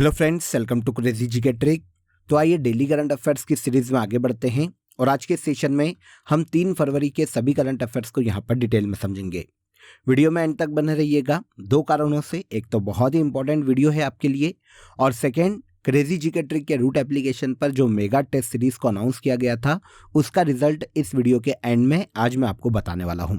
Hello friends, welcome to crazy GK trick. तो आइए daily current affairs की series में आगे बढ़ते हैं और आज के सेशन में हम 3 फरवरी के सभी करंट अफेयर्स को यहाँ पर डिटेल में समझेंगे। वीडियो में एंड तक बने रहिएगा। 2 कारणों से, एक तो बहुत ही इंपॉर्टेंट वीडियो है आपके लिए और सेकेंड, क्रेजी जीके ट्रिक के रूट एप्लीकेशन पर जो मेगा टेस्ट सीरीज को अनाउंस किया गया था उसका रिजल्ट इस वीडियो के एंड में आज मैं आपको बताने वाला हूं।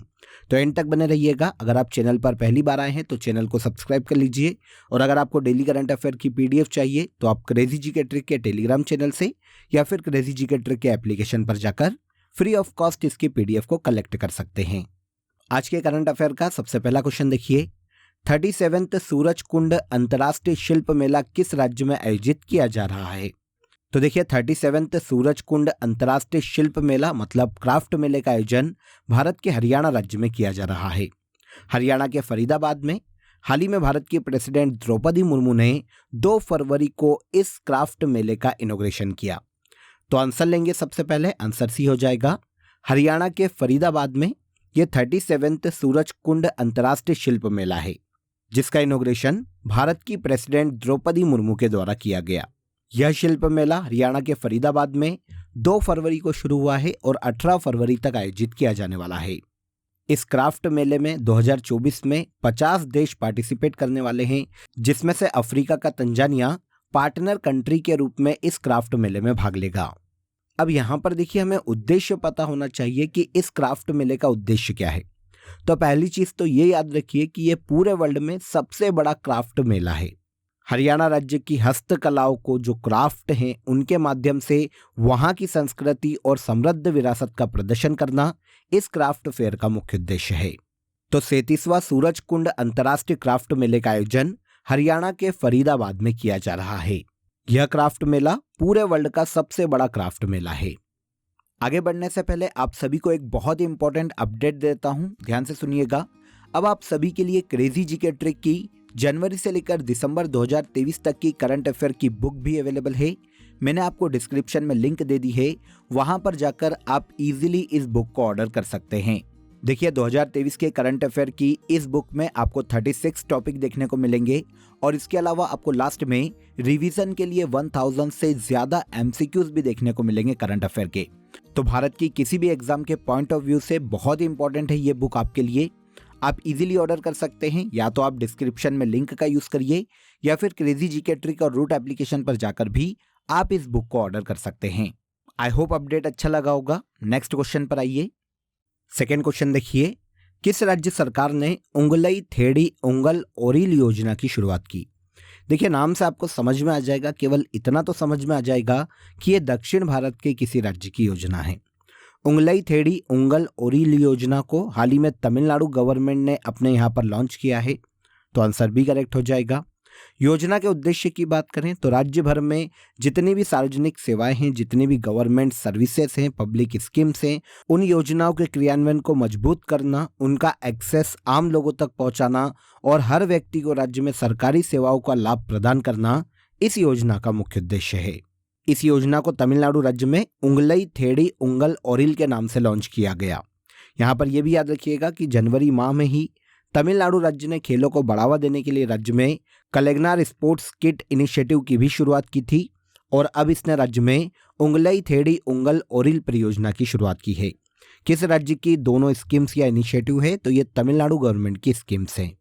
तो एंड तक बने रहिएगा। अगर आप चैनल पर पहली बार आए हैं तो चैनल को सब्सक्राइब कर लीजिए और अगर आपको डेली करंट अफेयर की पीडीएफ चाहिए तो आप क्रेजी जीके ट्रिक के टेलीग्राम चैनल से या फिर क्रेजी जीके ट्रिक के एप्लीकेशन पर जाकर फ्री ऑफ कॉस्ट इसकी पीडीएफ को कलेक्ट कर सकते हैं। आज के करंट अफेयर का सबसे पहला क्वेश्चन देखिए, 37वां सूरज कुंड अंतर्राष्ट्रीय शिल्प मेला किस राज्य में आयोजित किया जा रहा है? तो देखिए, 37वां सूरज कुंड अंतर्राष्ट्रीय शिल्प मेला मतलब क्राफ्ट मेले का आयोजन भारत के हरियाणा राज्य में किया जा रहा है। हरियाणा के फरीदाबाद में हाल ही में भारत की प्रेसिडेंट द्रौपदी मुर्मू ने 2 फरवरी को इस क्राफ्ट मेले का इनॉग्रेशन किया। तो आंसर लेंगे सबसे पहले, आंसर सी हो जाएगा। हरियाणा के फरीदाबाद में यह 37वां सूरज कुंड अंतर्राष्ट्रीय शिल्प मेला है जिसका इनॉग्रेशन भारत की प्रेसिडेंट द्रौपदी मुर्मू के द्वारा किया गया। यह शिल्प मेला हरियाणा के फरीदाबाद में 2 फरवरी को शुरू हुआ है और 18 फरवरी तक आयोजित किया जाने वाला है। इस क्राफ्ट मेले में 2024 में 50 देश पार्टिसिपेट करने वाले हैं जिसमें से अफ्रीका का तंजानिया पार्टनर कंट्री के रूप में इस क्राफ्ट मेले में भाग लेगा। अब यहाँ पर देखिए, हमें उद्देश्य पता होना चाहिए कि इस क्राफ्ट मेले का उद्देश्य क्या है। तो पहली चीज तो ये याद रखिए कि ये पूरे वर्ल्ड में सबसे बड़ा क्राफ्ट मेला है। हरियाणा राज्य की हस्तकलाओं को जो क्राफ्ट हैं उनके माध्यम से वहां की संस्कृति और समृद्ध विरासत का प्रदर्शन करना इस क्राफ्ट फेयर का मुख्य उद्देश्य है। तो 37वां सूरज कुंड अंतर्राष्ट्रीय क्राफ्ट मेले का आयोजन हरियाणा के फरीदाबाद में किया जा रहा है। यह क्राफ्ट मेला पूरे वर्ल्ड का सबसे बड़ा क्राफ्ट मेला है। आगे बढ़ने से पहले आप सभी को एक बहुत ही इंपॉर्टेंट अपडेट देता हूं, ध्यान से सुनिएगा। अब आप सभी के लिए क्रेजी जीके ट्रिक की जनवरी से लेकर दिसंबर 2023 तक की करंट अफेयर की बुक भी अवेलेबल है। मैंने आपको डिस्क्रिप्शन में लिंक दे दी है, वहां पर जाकर आप इजीली इस बुक को ऑर्डर कर सकते हैं। देखिए, 2023 के करंट अफेयर की इस बुक में आपको 36 टॉपिक देखने को मिलेंगे और इसके अलावा आपको लास्ट में रिवीजन के लिए 1000 से ज्यादा एमसीक्यूज भी देखने को मिलेंगे करंट अफेयर के। तो भारत की किसी भी एग्जाम के पॉइंट ऑफ व्यू से बहुत ही इंपॉर्टेंट है ये बुक आपके लिए। आप इजीली ऑर्डर कर सकते हैं, या तो आप डिस्क्रिप्शन में लिंक का यूज करिए या फिर क्रेजी जीके ट्रिक और रूट एप्लीकेशन पर जाकर भी आप इस बुक को ऑर्डर कर सकते हैं। आई होप अपडेट अच्छा लगा होगा। नेक्स्ट क्वेश्चन पर आइए। सेकेंड क्वेश्चन देखिए, किस राज्य सरकार ने उंगलई थेड़ी उंगल ओरिल योजना की शुरुआत की? देखिए, नाम से आपको समझ में आ जाएगा, केवल इतना तो समझ में आ जाएगा कि यह दक्षिण भारत के किसी राज्य की योजना है। उंगलई थेड़ी उंगल ओरिल योजना को हाल ही में तमिलनाडु गवर्नमेंट ने अपने यहाँ पर लॉन्च किया है। तो आंसर भी करेक्ट हो जाएगा। योजना के उद्देश्य की बात करें तो राज्य भर में जितनी भी सार्वजनिक सेवाएं हैं, जितनी भी गवर्नमेंट सर्विसेज हैं, पब्लिक स्कीम्स हैं, उन योजनाओं के क्रियान्वयन को मजबूत करना, उनका एक्सेस आम लोगों तक पहुंचाना और हर व्यक्ति को राज्य में सरकारी सेवाओं का लाभ प्रदान करना इस योजना का मुख्य उद्देश्य है। इस योजना को तमिलनाडु राज्य में उंगलई थेड़ी उंगल ओरिल के नाम से लॉन्च किया गया। यहाँ पर यह भी याद रखिएगा कि जनवरी माह में ही तमिलनाडु राज्य ने खेलों को बढ़ावा देने के लिए राज्य में कलेगनार स्पोर्ट्स किट इनिशिएटिव की भी शुरुआत की थी और अब इसने राज्य में उंगलई थेड़ी उंगल ओरिल परियोजना की शुरुआत की है। किस राज्य की दोनों स्कीम्स या इनिशिएटिव है? तो ये तमिलनाडु गवर्नमेंट की स्कीम्स हैं।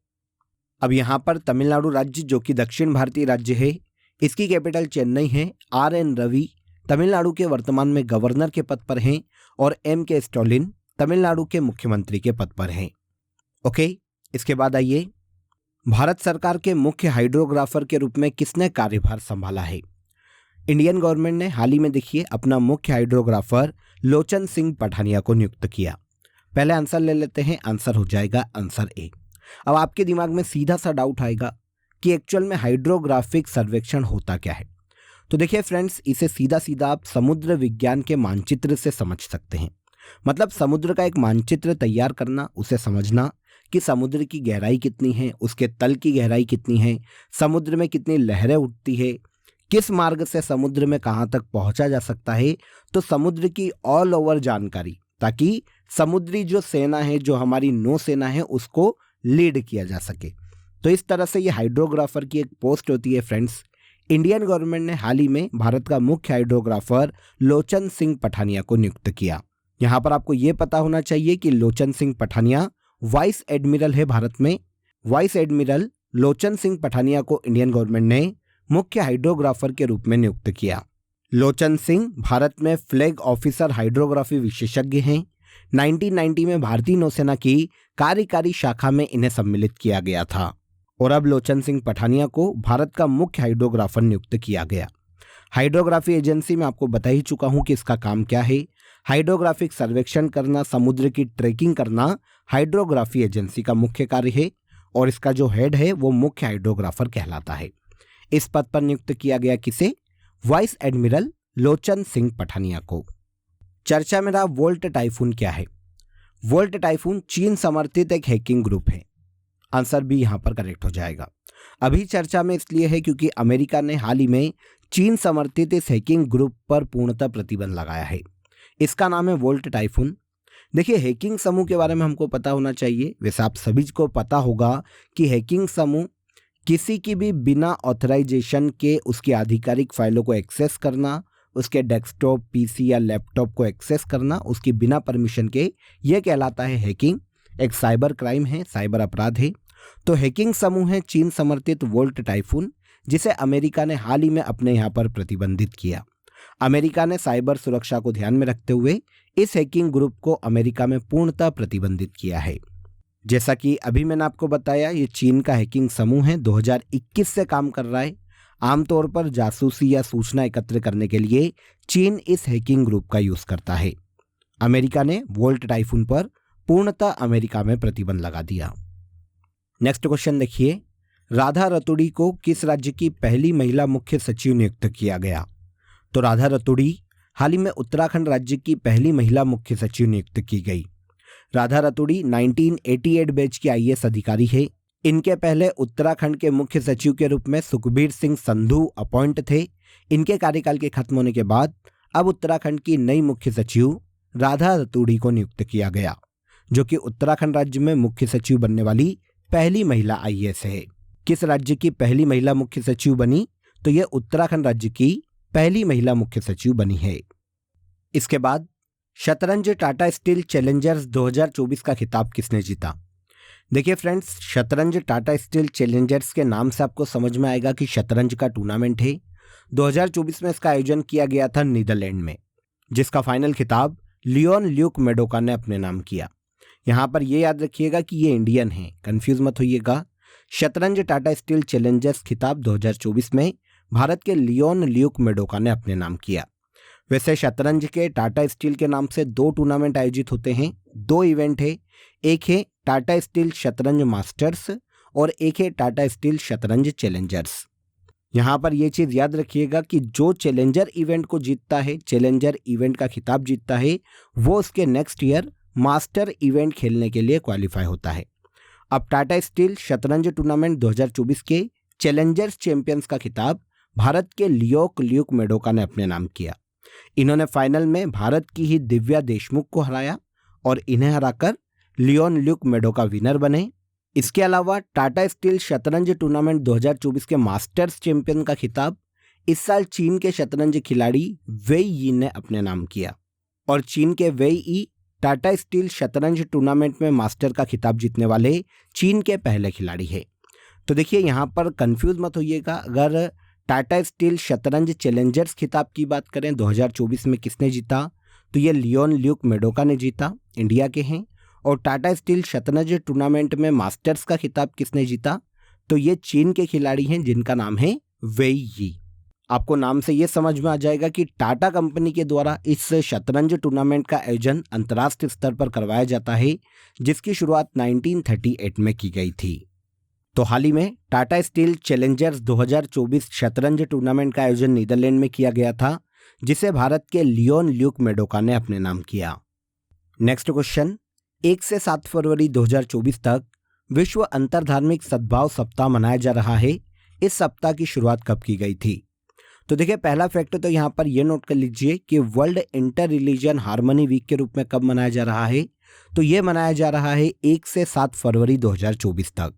अब यहाँ पर तमिलनाडु राज्य जो कि दक्षिण भारतीय राज्य है, इसकी कैपिटल चेन्नई है। RN रवि तमिलनाडु के वर्तमान में गवर्नर के पद पर हैं और MK स्टालिन तमिलनाडु के मुख्यमंत्री के पद पर हैं। ओके, इसके बाद आइए, भारत सरकार के मुख्य हाइड्रोग्राफर के रूप में किसने कार्यभार संभाला है? इंडियन गवर्नमेंट ने हाल ही में देखिए अपना मुख्य हाइड्रोग्राफर लोचन सिंह पठानिया को नियुक्त किया। पहले आंसर ले लेते हैं, आंसर हो जाएगा आंसर ए। अब आपके दिमाग में सीधा सा डाउट आएगा कि एक्चुअल में हाइड्रोग्राफिक सर्वेक्षण होता क्या है? तो देखिए फ्रेंड्स, इसे सीधा सीधा आप समुद्र विज्ञान के मानचित्र से समझ सकते हैं। मतलब समुद्र का एक मानचित्र तैयार करना, उसे समझना कि समुद्र की गहराई कितनी है, उसके तल की गहराई कितनी है, समुद्र में कितनी लहरें उठती है, किस मार्ग से समुद्र में कहाँ तक पहुंचा जा सकता है। तो समुद्र की ऑल ओवर जानकारी, ताकि समुद्री जो सेना है, जो हमारी नौसेना है, उसको लीड किया जा सके। तो इस तरह से ये हाइड्रोग्राफर की एक पोस्ट होती है फ्रेंड्स। इंडियन गवर्नमेंट ने हाल ही में भारत का मुख्य हाइड्रोग्राफर लोचन सिंह पठानिया को नियुक्त किया। यहाँ पर आपको ये पता होना चाहिए कि लोचन सिंह पठानिया वाइस एडमिरल है भारत में। वाइस एडमिरल लोचन सिंह पठानिया को इंडियन गवर्नमेंट ने मुख्य हाइड्रोग्राफर के रूप में नियुक्त किया। लोचन सिंह भारत में फ्लैग ऑफिसर हाइड्रोग्राफी विशेषज्ञ हैं। 1990 में भारतीय नौसेना की कार्यकारी शाखा में इन्हें सम्मिलित किया गया था और अब लोचन सिंह पठानिया को भारत का मुख्य हाइड्रोग्राफर नियुक्त किया गया। हाइड्रोग्राफी एजेंसी में आपको बता ही चुका हूं कि इसका काम क्या है। हाइड्रोग्राफिक सर्वेक्षण करना, समुद्र की ट्रेकिंग करना हाइड्रोग्राफी एजेंसी का मुख्य कार्य है और इसका जो हेड है वो मुख्य हाइड्रोग्राफर कहलाता है। इस पद पर नियुक्त किया गया किसे? वाइस एडमिरल लोचन सिंह पठानिया को। चर्चा में रहा वोल्ट टाइफून क्या है? वोल्ट टाइफून चीन समर्थित एक हैकिंग ग्रुप है। आंसर भी यहां पर करेक्ट हो जाएगा। अभी चर्चा में इसलिए है क्योंकि अमेरिका ने हाल ही में चीन समर्थित इस हैकिंग ग्रुप पर पूर्णतः प्रतिबंध लगाया है। इसका नाम है वोल्ट टाइफून। देखिए, हैकिंग समूह के बारे में हमको पता होना चाहिए। वैसे आप सभी को पता होगा कि हैकिंग समूह किसी की भी बिना ऑथराइजेशन के उसकी आधिकारिक फाइलों को एक्सेस करना, उसके डेस्कटॉप, पीसी या लैपटॉप को एक्सेस करना उसकी बिना परमिशन के, यह कहलाता है हैकिंग। एक साइबर क्राइम है, साइबर अपराध है। तो हैकिंग समूह है चीन समर्थित वोल्ट टाइफून, जिसे अमेरिका ने हाल ही में अपने यहाँ पर प्रतिबंधित किया। अमेरिका ने साइबर सुरक्षा को ध्यान में रखते हुए इस हैकिंग ग्रुप को अमेरिका में पूर्णतः प्रतिबंधित किया है। जैसा कि अभी मैंने आपको बताया, ये चीन का हैकिंग समूह है, 2021 से काम कर रहा है। आमतौर पर जासूसी या सूचना एकत्र करने के लिए चीन इस हैकिंग ग्रुप का यूज करता है। अमेरिका ने वोल्ट टाइफून पर पूर्णतः अमेरिका में प्रतिबंध लगा दिया। नेक्स्ट क्वेश्चन देखिए, राधा रतूड़ी को किस राज्य की पहली महिला मुख्य सचिव नियुक्त किया गया? तो राधा रतूड़ी हाल ही में उत्तराखंड राज्य की पहली महिला मुख्य सचिव नियुक्त की गई। राधा रतूड़ी 1988 बैच की आईएएस अधिकारी है। इनके पहले उत्तराखंड के मुख्य सचिव के रूप में सुखबीर सिंह संधू अपॉइंट थे। इनके कार्यकाल के खत्म होने के बाद अब उत्तराखंड की नई मुख्य सचिव राधा रतूड़ी को नियुक्त किया गया, जो कि उत्तराखंड राज्य में मुख्य सचिव बनने वाली पहली महिला आईएएस है। किस राज्य की पहली महिला मुख्य सचिव बनी? तो यह उत्तराखंड राज्य की पहली महिला मुख्य सचिव बनी है। इसके बाद शतरंज टाटा स्टील चैलेंजर्स 2024 का खिताब किसने जीता? देखिए फ्रेंड्स, शतरंज टाटा स्टील चैलेंजर्स के नाम से आपको समझ में आएगा कि शतरंज का टूर्नामेंट है। 2024 में इसका आयोजन किया गया था नीदरलैंड में, जिसका फाइनल खिताब लियोन ल्यूक मेडोका ने अपने नाम किया। यहाँ पर यह याद रखिएगा कि ये इंडियन है, कंफ्यूज मत होइएगा। शतरंज टाटा स्टील चैलेंजर्स खिताब 2024 में भारत के लियोन ल्यूक मेडोका ने अपने नाम किया। वैसे शतरंज के टाटा स्टील के नाम से 2 टूर्नामेंट आयोजित होते हैं, 2 इवेंट है। एक है टाटा स्टील शतरंज मास्टर्स और एक है टाटा स्टील शतरंज चैलेंजर्स। यहाँ पर यह चीज़ याद रखिएगा कि जो चैलेंजर इवेंट को जीतता है, चैलेंजर इवेंट का खिताब जीतता है, वो उसके नेक्स्ट ईयर मास्टर इवेंट खेलने के लिए क्वालिफाई होता है। अब टाटा स्टील शतरंज टूर्नामेंट 2024 के चैलेंजर्स चैंपियंस का खिताब भारत के लियोक ल्यूक मेडोका ने अपने नाम किया। इन्होंने फाइनल में भारत की ही दिव्या देशमुख को हराया और इन्हें हराकर लियोन ल्यूक मेडोका विनर बने। इसके अलावा टाटा स्टील शतरंज टूर्नामेंट 2024 के मास्टर्स चैंपियन का खिताब इस साल चीन के शतरंज खिलाड़ी वेई यी ने अपने नाम किया और चीन के वेई यी टाटा स्टील शतरंज टूर्नामेंट में मास्टर का खिताब जीतने वाले चीन के पहले खिलाड़ी है। तो देखिए, यहाँ पर कंफ्यूज मत होइएगा। अगर टाटा स्टील शतरंज चैलेंजर्स खिताब की बात करें 2024 में किसने जीता, तो ये लियोन ल्यूक मेडोका ने जीता, इंडिया के हैं। और टाटा स्टील शतरंज टूर्नामेंट में मास्टर्स का खिताब किसने जीता, तो ये चीन के खिलाड़ी हैं जिनका नाम है वेई यी। आपको नाम से ये समझ में आ जाएगा कि टाटा कंपनी के द्वारा इस शतरंज टूर्नामेंट का आयोजन अंतर्राष्ट्रीय स्तर पर करवाया जाता है, जिसकी शुरुआत 1938 में की गई थी। तो हाल ही में टाटा स्टील चैलेंजर्स 2024 शतरंज टूर्नामेंट का आयोजन नीदरलैंड में किया गया था, जिसे भारत के लियोन ल्यूक मेडोका ने अपने नाम किया। नेक्स्ट क्वेश्चन, 1 से 7 फरवरी 2024 तक विश्व अंतरधार्मिक सद्भाव सप्ताह मनाया जा रहा है। इस सप्ताह की शुरुआत कब की गई थी? तो देखिए, पहला फैक्ट तो यहाँ पर यह नोट कर लीजिए कि world inter religion harmony week के रूप में कब मनाया जा रहा है, तो ये मनाया जा रहा है 1 से 7 फरवरी 2024 तक।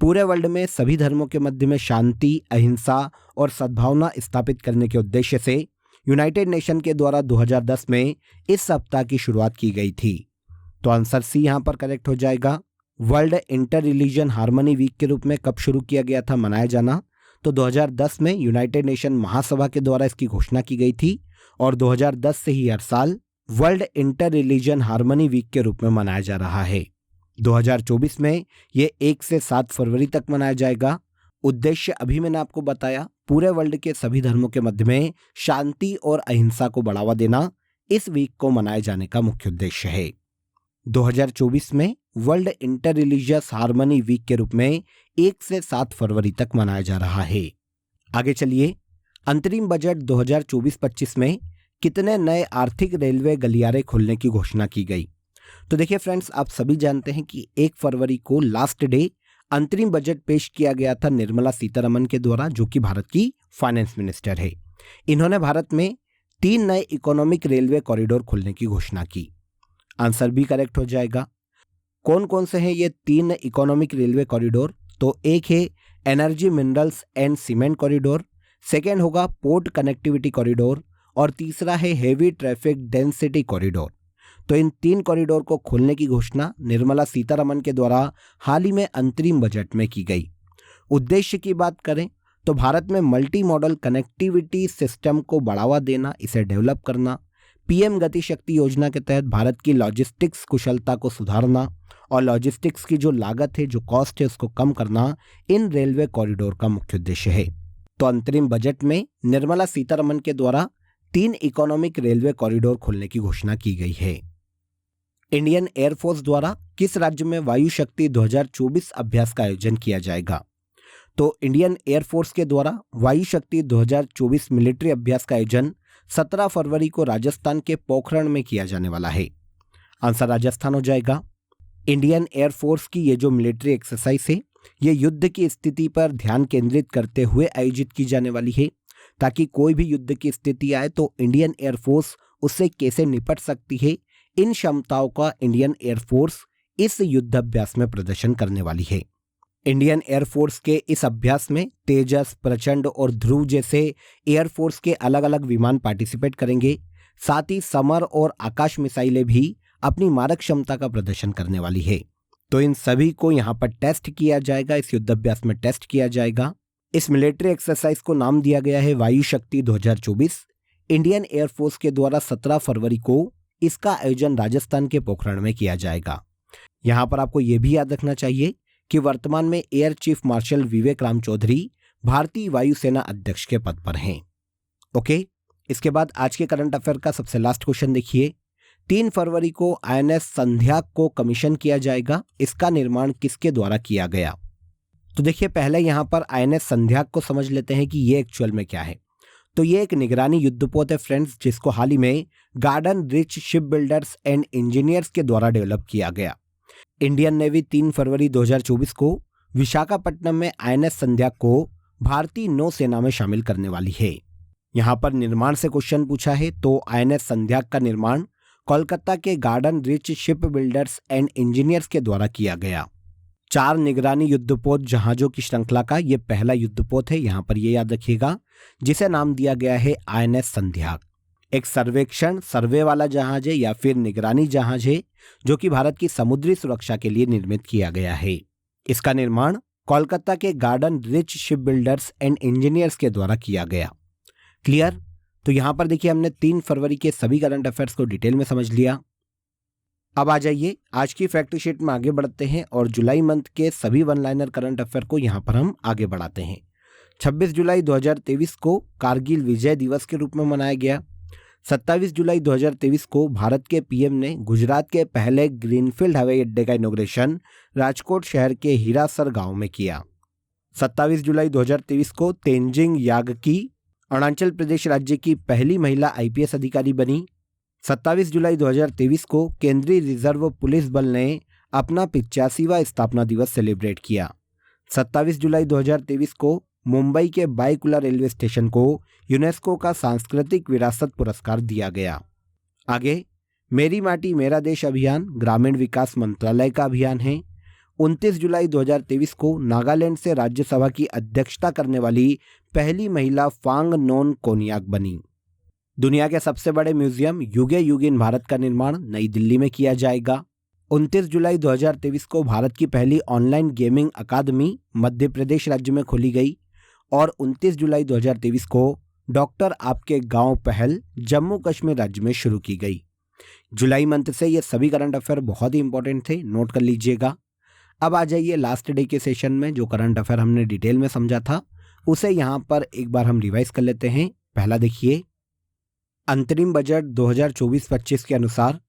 पूरे वर्ल्ड में सभी धर्मों के मध्य में शांति, अहिंसा और सद्भावना स्थापित करने के उद्देश्य से यूनाइटेड नेशन के द्वारा 2010 में इस सप्ताह की शुरुआत की गई थी। तो आंसर सी यहां पर करेक्ट हो जाएगा। World inter religion harmony week के रूप में कब शुरू किया गया था मनाया जाना? तो 2010 में यूनाइटेड नेशन महासभा के द्वारा इसकी घोषणा की गई थी और 2010 से ही हर साल world inter religion harmony week के रूप में मनाया जा रहा है। 2024 में ये 1 से 7 फरवरी तक मनाया जाएगा। उद्देश्य अभी मैंने आपको बताया, पूरे वर्ल्ड के सभी धर्मों के मध्य में शांति और अहिंसा को बढ़ावा देना इस वीक को मनाए जाने का मुख्य उद्देश्य है। 2024 में world inter religious harmony week के रूप में 1 से 7 फरवरी तक मनाया जा रहा है। आगे चलिए, अंतरिम बजट 2024-25 में कितने नए आर्थिक रेलवे गलियारे खोलने की घोषणा की गई? तो देखिए फ्रेंड्स, आप सभी जानते हैं कि 1 फरवरी को लास्ट डे अंतरिम बजट पेश किया गया था निर्मला सीतारमण के द्वारा, जो कि भारत की फाइनेंस मिनिस्टर है। इन्होंने भारत में 3 नए इकोनॉमिक रेलवे कॉरिडोर खोलने की घोषणा की। आंसर भी करेक्ट हो जाएगा। कौन कौन से हैं ये 3 इकोनॉमिक रेलवे कॉरिडोर? तो एक है energy minerals and cement corridor, second होगा पोर्ट कनेक्टिविटी कॉरिडोर और तीसरा है हेवी ट्रैफिक डेंसिटी कॉरिडोर। तो इन 3 कॉरिडोर को खोलने की घोषणा निर्मला सीतारमण के द्वारा हाल ही में अंतरिम बजट में की गई। उद्देश्य की बात करें तो भारत में मल्टी मॉडल कनेक्टिविटी सिस्टम को बढ़ावा देना, इसे डेवलप करना, पीएम गति शक्ति योजना के तहत भारत की लॉजिस्टिक्स कुशलता को सुधारना और लॉजिस्टिक्स की जो लागत है, जो कॉस्ट है, उसको कम करना इन रेलवे कॉरिडोर का मुख्य उद्देश्य है। तो अंतरिम बजट में निर्मला सीतारमण के द्वारा 3 इकोनॉमिक रेलवे कॉरिडोर खोलने की घोषणा की गई है। इंडियन एयरफोर्स द्वारा किस राज्य में वायु शक्ति 2024 अभ्यास का आयोजन किया जाएगा? तो इंडियन एयरफोर्स के द्वारा वायु शक्ति 2024 मिलिट्री अभ्यास का आयोजन 17 फरवरी को राजस्थान के पोखरण में किया जाने वाला है। आंसर राजस्थान हो जाएगा। इंडियन एयरफोर्स की ये जो मिलिट्री एक्सरसाइज है, ये युद्ध की स्थिति पर ध्यान केंद्रित करते हुए आयोजित की जाने वाली है, ताकि कोई भी युद्ध की स्थिति आए तो इंडियन एयरफोर्स उससे कैसे निपट सकती है, इन क्षमताओं का इंडियन एयरफोर्स इस युद्धाभ्यास में प्रदर्शन करने वाली है। इंडियन एयरफोर्स के इस अभ्यास में तेजस, प्रचंड और ध्रुव जैसे एयरफोर्स के अलग अलग विमान पार्टिसिपेट करेंगे। साथ ही समर और आकाश मिसाइलें भी अपनी मारक क्षमता का प्रदर्शन करने वाली है। तो इन सभी को यहाँ पर टेस्ट किया जाएगा, इस युद्धाभ्यास में टेस्ट किया जाएगा। इस मिलिट्री एक्सरसाइज को नाम दिया गया है वायु शक्ति 2024। इंडियन एयरफोर्स के द्वारा 17 फरवरी को इसका आयोजन राजस्थान के पोखरण में किया जाएगा। यहाँ पर आपको यह भी याद रखना चाहिए कि वर्तमान में एयर चीफ मार्शल विवेक राम चौधरी भारतीय वायुसेना अध्यक्ष के पद पर हैं। ओके, इसके बाद आज के करंट अफेयर का सबसे लास्ट क्वेश्चन देखिए। 3 फरवरी को आईएनएस संध्याक को कमीशन किया जाएगा। इसका निर्माण किसके द्वारा किया गया? तो देखिए, पहले यहाँ पर आईएनएस संध्याक को समझ लेते हैं कि ये एक्चुअल में क्या है। तो ये एक निगरानी युद्धपोत है फ्रेंड्स, जिसको हाल ही में garden rich ship builders and engineers के द्वारा डेवलप किया गया। इंडियन नेवी 3 फरवरी 2024 को विशाखापट्टनम में आईएनएस संध्याक को भारतीय नौसेना में शामिल करने वाली है। यहाँ पर निर्माण से क्वेश्चन पूछा है, तो आईएनएस संध्याक का निर्माण कोलकाता के garden rich ship builders and engineers के द्वारा किया गया। 4 निगरानी युद्धपोत जहाजों की श्रृंखला का ये पहला युद्धपोत है, यहाँ पर ये याद रखिएगा, जिसे नाम दिया गया है आईएनएस संध्याक। एक सर्वे वाला जहाज है या फिर निगरानी जहाज है, जो कि भारत की समुद्री सुरक्षा के लिए निर्मित किया गया है। इसका निर्माण कोलकाता के garden rich ship builders and engineers के द्वारा किया गया। क्लियर? तो यहां पर देखिए, हमने 3 फरवरी के सभी करंट अफेयर्स को डिटेल में समझ लिया। अब आ जाइए आज की फैक्ट शीट में आगे बढ़ते हैं और जुलाई मंथ के सभी वन लाइनर करंट अफेयर को यहां पर हम आगे बढ़ाते हैं। 26 जुलाई 2023 को कारगिल विजय दिवस के रूप में मनाया गया। 27 जुलाई 2023 को भारत के पीएम ने गुजरात के पहले ग्रीनफील्ड हवाई अड्डे का इनॉग्रेशन राजकोट शहर के हीरासर गांव में किया। 27 जुलाई 2023 को तेंजिंग यागकी अरुणाचल प्रदेश राज्य की पहली महिला आईपीएस अधिकारी बनी। 27 जुलाई 2023 को केंद्रीय रिजर्व पुलिस बल ने अपना 85वां स्थापना दिवस सेलिब्रेट किया। 27 जुलाई 2023 को मुंबई के बाईकुला रेलवे स्टेशन को यूनेस्को का सांस्कृतिक विरासत पुरस्कार दिया गया। आगे, मेरी माटी मेरा देश अभियान ग्रामीण विकास मंत्रालय का अभियान है। 29 जुलाई 2023 को नागालैंड से राज्यसभा की अध्यक्षता करने वाली पहली महिला फांग नोन कोनियाक बनी। दुनिया के सबसे बड़े म्यूजियम युगे युग इन भारत का निर्माण नई दिल्ली में किया जाएगा। 29 जुलाई 2023 को भारत की पहली ऑनलाइन गेमिंग अकादमी मध्य प्रदेश राज्य में खोली गई और 29 जुलाई 2023 को डॉक्टर आपके गांव पहल जम्मू कश्मीर राज्य में शुरू की गई। जुलाई मंथ से ये सभी करंट अफेयर बहुत ही इंपॉर्टेंट थे, नोट कर लीजिएगा। अब आ जाइए लास्ट डे के सेशन में जो करंट अफेयर हमने डिटेल में समझा था उसे यहाँ पर एक बार हम रिवाइज कर लेते हैं। पहला देखिए, अंतरिम बजट 2024-25 के अनुसार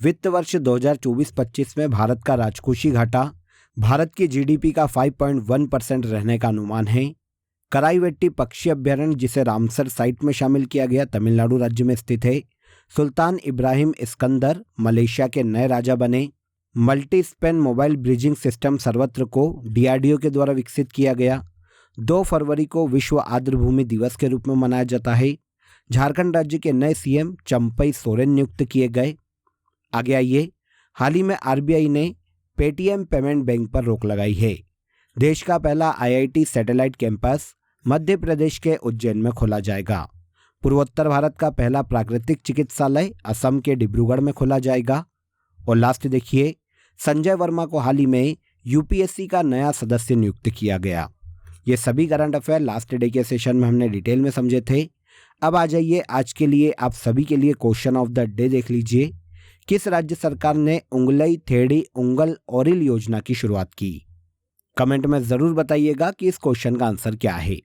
वित्त वर्ष 2024-25 में भारत का राजकोषीय घाटा भारत की जीडीपी का 5.1% रहने का अनुमान है। कराईवेट्टी पक्षी अभ्यारण्य जिसे रामसर साइट में शामिल किया गया तमिलनाडु राज्य में स्थित है। सुल्तान इब्राहिम इस्कंदर मलेशिया के नए राजा बने। Multi Spain mobile bridging system सर्वत्र को डीआरडीओ के द्वारा विकसित किया गया। 2 फरवरी को विश्व आर्द्रभूमि दिवस के रूप में मनाया जाता है। झारखंड राज्य के नए सीएम चंपई सोरेन नियुक्त किए गए। आगे आइए, हाल ही में आरबीआई ने पेटीएम पेमेंट बैंक पर रोक लगाई है। देश का पहला IIT satellite campus Madhya Pradesh के उज्जैन में खोला जाएगा। पूर्वोत्तर भारत का पहला प्राकृतिक चिकित्सालय असम के डिब्रूगढ़ में खोला जाएगा। और लास्ट देखिए, संजय वर्मा को हाल ही में यूपीएससी का नया सदस्य नियुक्त किया गया। ये सभी करंट अफेयर लास्ट डे के सेशन में हमने डिटेल में समझे थे। अब आ जाइए आज के लिए आप सभी के लिए क्वेश्चन ऑफ द डे देख लीजिए। किस राज्य सरकार ने उंगलई थेड़ी उंगल ओरिल योजना की शुरुआत की? कमेंट में जरूर बताइएगा कि इस क्वेश्चन का आंसर क्या है।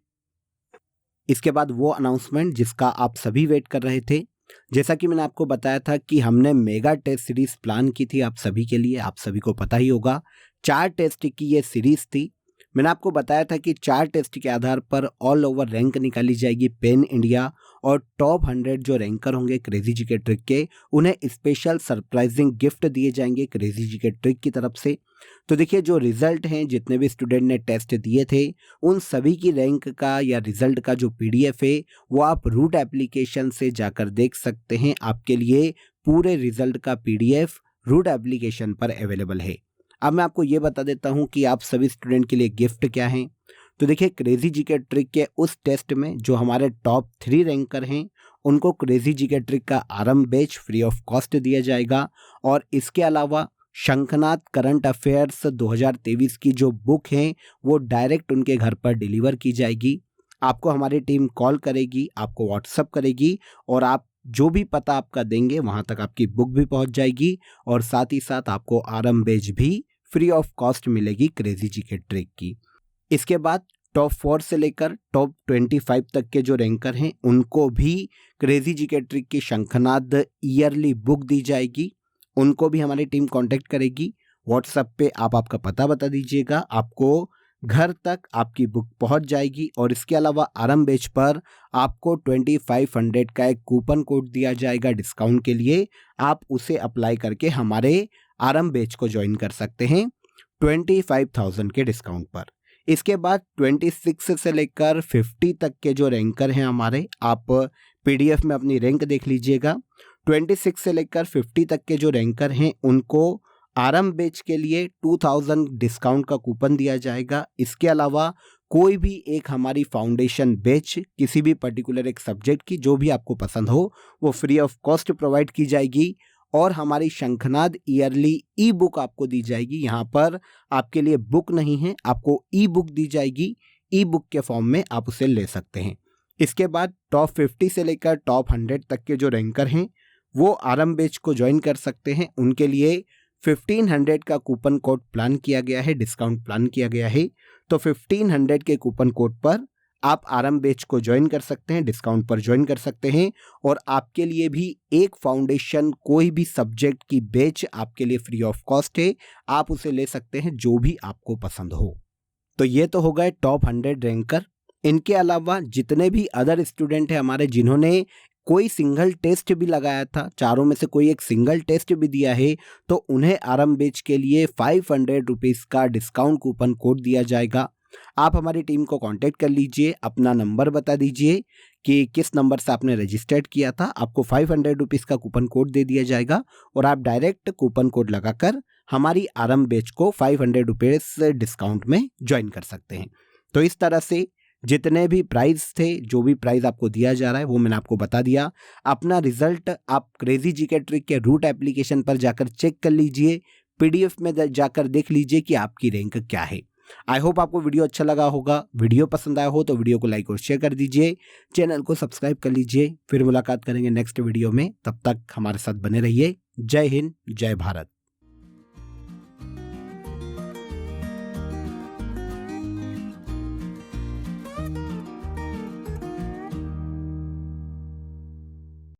इसके बाद वो अनाउंसमेंट जिसका आप सभी वेट कर रहे थे, जैसा कि मैंने आपको बताया था कि हमने मेगा टेस्ट सीरीज प्लान की थी आप सभी के लिए, आप सभी को पता ही होगा 4 टेस्ट की ये सीरीज थी। मैंने आपको बताया था कि 4 टेस्ट के आधार पर ऑल ओवर रैंक निकाली जाएगी पेन इंडिया और टॉप 100 जो रैंकर होंगे क्रेजी जीके ट्रिक के, उन्हें स्पेशल सरप्राइजिंग गिफ्ट दिए जाएंगे क्रेजी जीके ट्रिक की तरफ से। तो देखिए, जो रिजल्ट हैं, जितने भी स्टूडेंट ने टेस्ट दिए थे उन सभी की रैंक का या रिजल्ट का जो पीडीएफ है वो आप रूट एप्लीकेशन से जाकर देख सकते हैं। आपके लिए पूरे रिजल्ट का पीडीएफ रूट एप्लीकेशन पर अवेलेबल है। अब मैं आपको ये बता देता हूँ कि आप सभी स्टूडेंट के लिए गिफ्ट क्या हैं। तो देखिए, क्रेजी जीके ट्रिक के उस टेस्ट में जो हमारे टॉप 3 रैंकर हैं उनको क्रेजी जीके ट्रिक का आरंभ बैच फ्री ऑफ कॉस्ट दिया जाएगा। और इसके अलावा शंखनाद करंट अफेयर्स 2023 की जो बुक है वो डायरेक्ट उनके घर पर डिलीवर की जाएगी। आपको हमारी टीम कॉल करेगी, आपको व्हाट्सअप करेगी और आप जो भी पता आपका देंगे वहाँ तक आपकी बुक भी पहुँच जाएगी और साथ ही साथ आपको आरंभ बैच भी फ्री ऑफ कॉस्ट मिलेगी क्रेजी जीके ट्रिक की। इसके बाद टॉप 4 से लेकर टॉप 25 तक के जो रैंकर हैं उनको भी क्रेजी जीके ट्रिक की शंखनाद ईयरली बुक दी जाएगी। उनको भी हमारी टीम कांटेक्ट करेगी। व्हाट्सएप पे आप आपका पता बता दीजिएगा, आपको घर तक आपकी बुक पहुंच जाएगी। और इसके अलावा आरंभ बैच पर आपको 2500 का एक कूपन कोड दिया जाएगा डिस्काउंट के लिए। आप उसे अप्लाई करके हमारे आरंभ बैच को ज्वाइन कर सकते हैं 25,000 के डिस्काउंट पर। इसके बाद 26 से लेकर 50 तक के जो रैंकर हैं हमारे, आप पीडीएफ में अपनी रैंक देख लीजिएगा। 26 से लेकर 50 तक के जो रैंकर हैं उनको आरंभ बैच के लिए 2000 डिस्काउंट का कूपन दिया जाएगा। इसके अलावा कोई भी एक हमारी फाउंडेशन बैच किसी भी पर्टिकुलर एक सब्जेक्ट की जो भी आपको पसंद हो वो फ्री ऑफ कॉस्ट प्रोवाइड की जाएगी। और हमारी शंखनाद ईयरली ई बुक आपको दी जाएगी। यहाँ पर आपके लिए बुक नहीं है, आपको ई बुक दी जाएगी। ई बुक के फॉर्म में आप उसे ले सकते हैं। इसके बाद टॉप 50 से लेकर टॉप 100 तक के जो रैंकर हैं वो आरंभ बैच को ज्वाइन कर सकते हैं। उनके लिए 1500 का कूपन कोड प्लान किया गया है, डिस्काउंट प्लान किया गया है। तो 1500 के कूपन कोड पर आप आरंभ बैच को ज्वाइन कर सकते हैं, डिस्काउंट पर ज्वाइन कर सकते हैं। और आपके लिए भी एक फाउंडेशन कोई भी सब्जेक्ट की बैच आपके लिए फ्री ऑफ कॉस्ट है, आप उसे ले सकते हैं जो भी आपको पसंद हो। तो ये तो हो गए टॉप 100 रैंकर। इनके अलावा जितने भी अदर स्टूडेंट हैं हमारे जिन्होंने कोई सिंगल टेस्ट भी लगाया था, चारों में से कोई एक सिंगल टेस्ट भी दिया है, तो उन्हें आरंभ बैच के लिए 500 रुपीज़ का डिस्काउंट कूपन कोड दिया जाएगा। आप हमारी टीम को कांटेक्ट कर लीजिए, अपना नंबर बता दीजिए कि किस नंबर से आपने रजिस्टर्ड किया था, आपको 500 रुपीज़ का कूपन कोड दे दिया जाएगा और आप डायरेक्ट कूपन कोड लगाकर हमारी आरंभ बैच को 500 रुपीज़ डिस्काउंट में ज्वाइन कर सकते हैं। तो इस तरह से जितने भी प्राइज़ थे, जो भी प्राइज़ आपको दिया जा रहा है वो मैंने आपको बता दिया। अपना रिजल्ट आप क्रेजी जीके ट्रिक के रूट एप्लीकेशन पर जाकर चेक कर लीजिए, पीडीएफ में जाकर देख लीजिए कि आपकी रैंक क्या है। आई होप आपको वीडियो अच्छा लगा होगा। वीडियो पसंद आया हो तो वीडियो को लाइक और शेयर कर दीजिए, चैनल को सब्सक्राइब कर लीजिए। फिर मुलाकात करेंगे नेक्स्ट वीडियो में, तब तक हमारे साथ बने रहिए। जय हिंद, जय भारत।